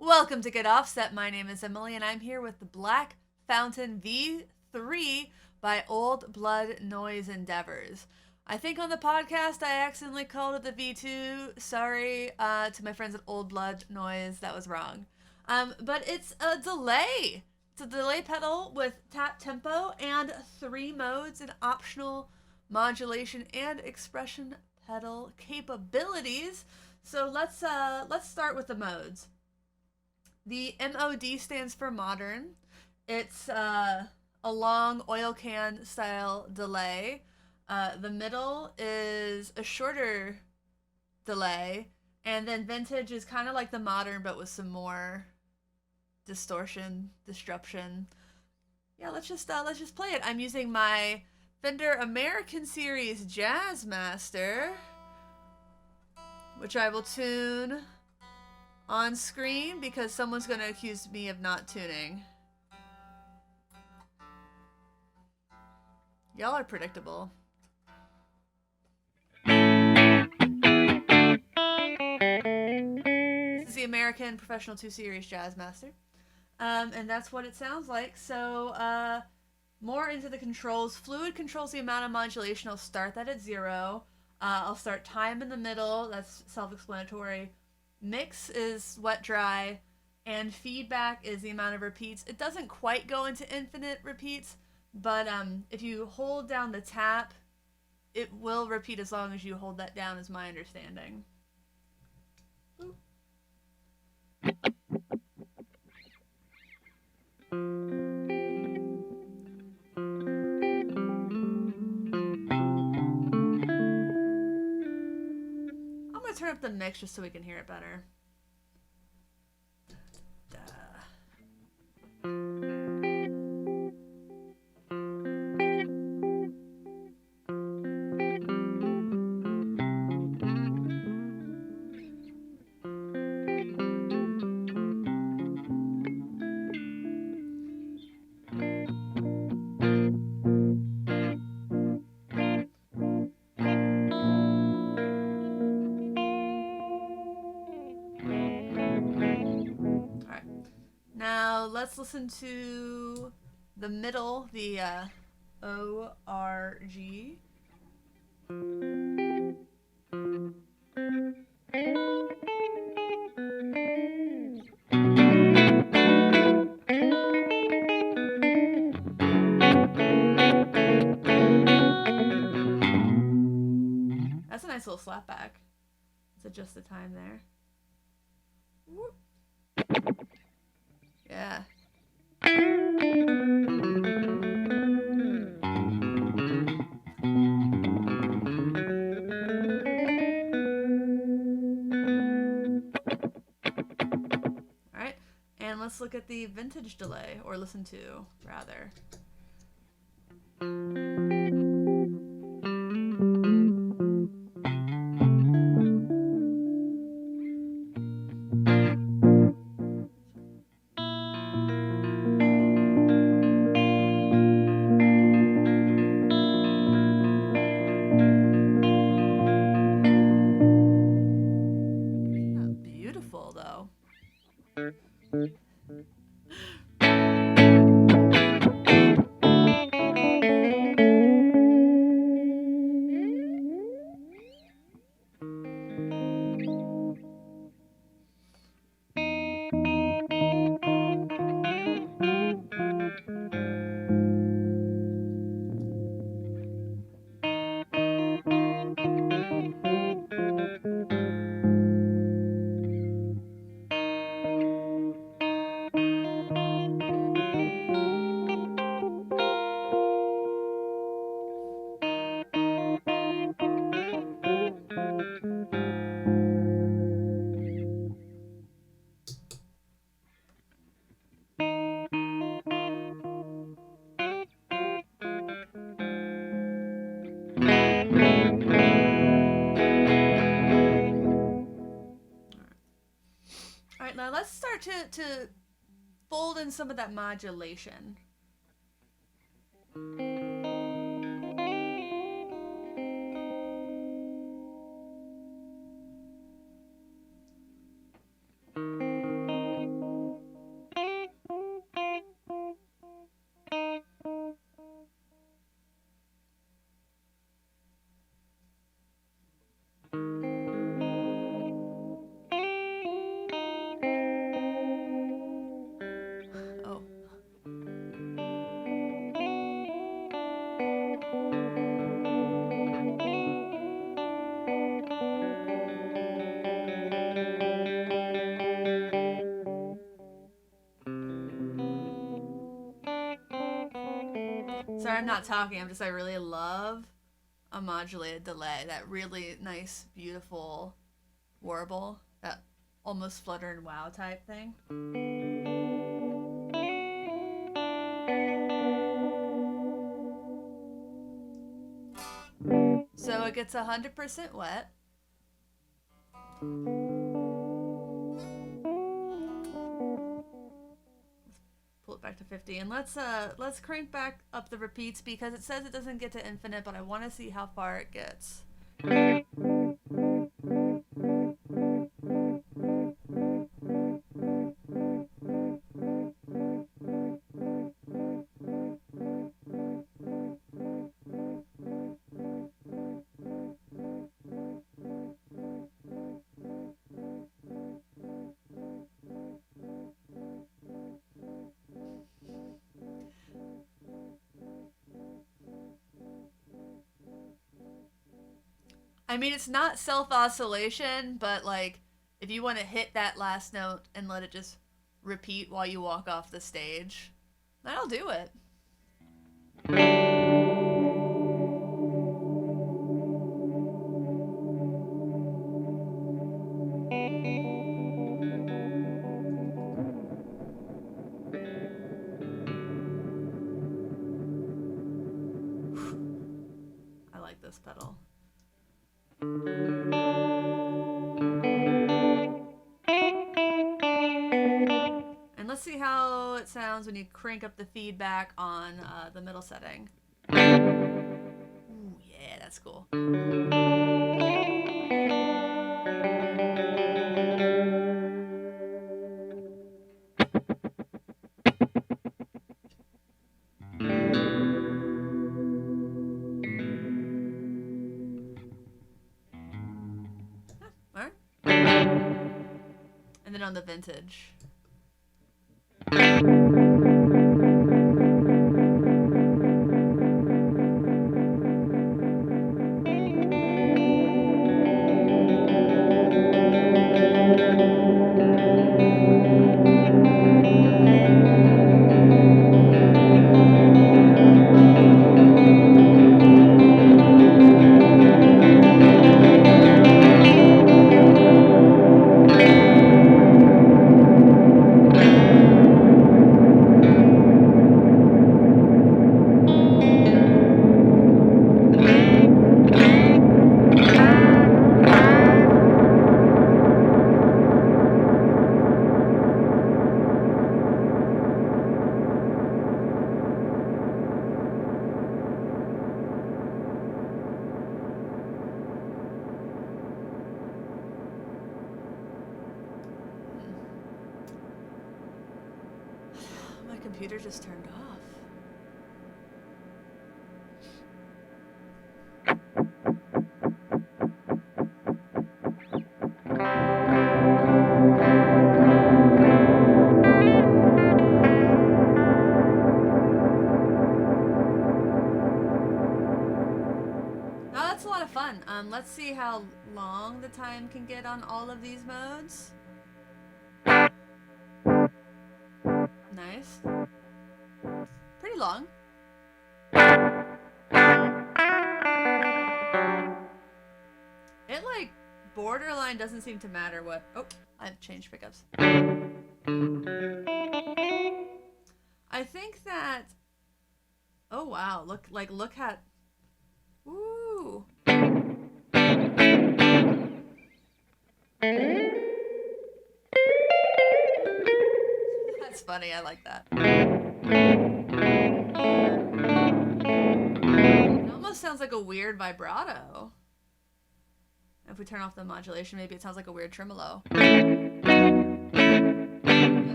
Welcome to Get Offset. My name is Emily, and I'm here with the Black Fountain V3 by Old Blood Noise Endeavors. I think on the podcast I accidentally called it the V2. Sorry to my friends at Old Blood Noise, that was wrong. But it's a delay. It's a delay pedal with tap tempo and 3 modes and optional modulation and expression pedal capabilities. So let's start with the modes. The MOD stands for modern. It's a long oil can style delay. The middle is a shorter delay, and then vintage is kind of like the modern but with some more distortion, disruption. Yeah, let's just play it. I'm using my Fender American Series Jazzmaster, which I will tune on screen because someone's going to accuse me of not tuning. Y'all are predictable. This is the American Professional 2 Series Jazzmaster. And that's what it sounds like. So, more into the controls. Fluid controls the amount of modulation. I'll start that at 0. I'll start time in the middle. That's self-explanatory. Mix is wet dry, and feedback is the amount of repeats. It doesn't quite go into infinite repeats, but if you hold down the tap, it will repeat as long as you hold that down, is my understanding. Ooh. I'm going to turn up the mix just so we can hear it better. Now let's listen to the middle, the ORG. That's a nice little slapback. Let's adjust the time there. Whoop. Yeah. Alright, and let's look at the vintage delay, or listen to, rather. Beautiful, though. Alright, now let's start to fold in some of that modulation. Sorry, I'm not talking. I really love a modulated delay. That really nice, beautiful warble. That almost flutter and wow type thing. So it gets 100% wet. Pull it back to 50, and let's crank back up the repeats because it says it doesn't get to infinite, but I want to see how far it gets. I mean, it's not self-oscillation, but like, if you want to hit that last note and let it just repeat while you walk off the stage, that'll do it. I like this pedal. And let's see how it sounds when you crank up the feedback on the middle setting. Ooh, yeah, that's cool. Alright. And then on the vintage. My computer just turned off. Now that's a lot of fun. Let's see how long the time can get on all of these modes. Nice. Pretty long. It like borderline doesn't seem to matter what. Oh, I've changed pickups. I think that. Oh wow! Look at. Ooh. That's funny. I like that. It almost sounds like a weird vibrato. If we turn off the modulation, maybe it sounds like a weird tremolo. And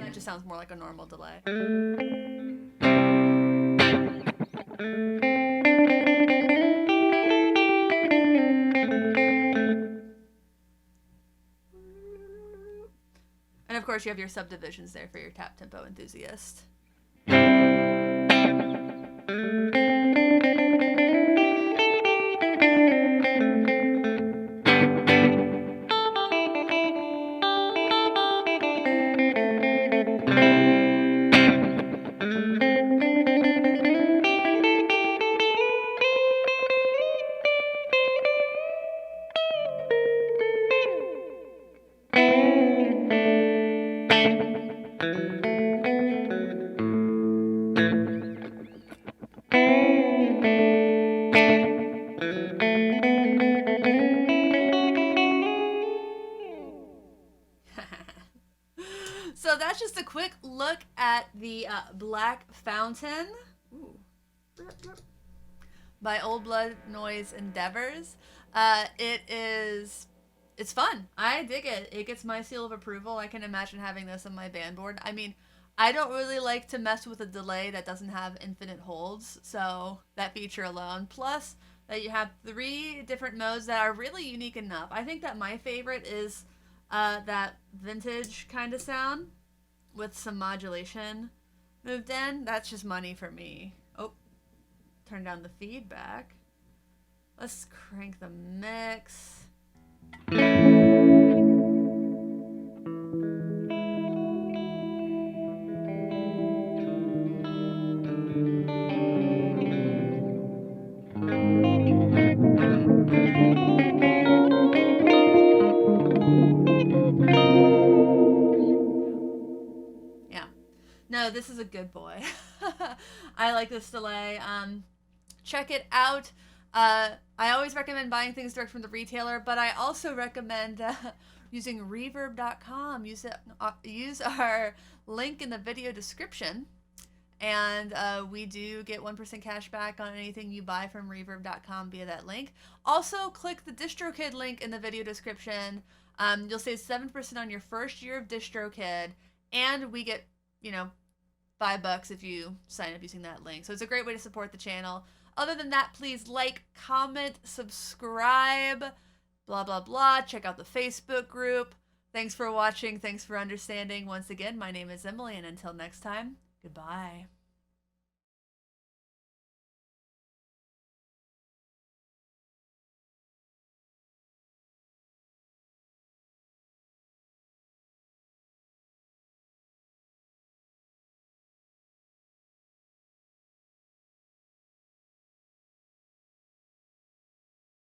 that just sounds more like a normal delay. And of course, you have your subdivisions there for your tap tempo enthusiast. So that's just a quick look at the Black Fountain. Ooh. By Old Blood Noise Endeavors. It's fun. I dig it. It gets my seal of approval. I can imagine having this on my band board. I mean, I don't really like to mess with a delay that doesn't have infinite holds, so that feature alone. Plus, that you have 3 different modes that are really unique enough. I think that my favorite is that vintage kind of sound with some modulation moved in. That's just money for me. Oh, turn down the feedback. Let's crank the mix. Yeah. No, this is a good boy. I like this delay. Check it out. I always recommend buying things direct from the retailer, but I also recommend using reverb.com. Use our link in the video description, and we do get 1% cash back on anything you buy from reverb.com via that link. Also, click the DistroKid link in the video description. You'll save 7% on your first year of DistroKid, and we get, $5 if you sign up using that link. So it's a great way to support the channel. Other than that, please like, comment, subscribe, blah, blah, blah. Check out the Facebook group. Thanks for watching. Thanks for understanding. Once again, my name is Emily, and until next time, goodbye.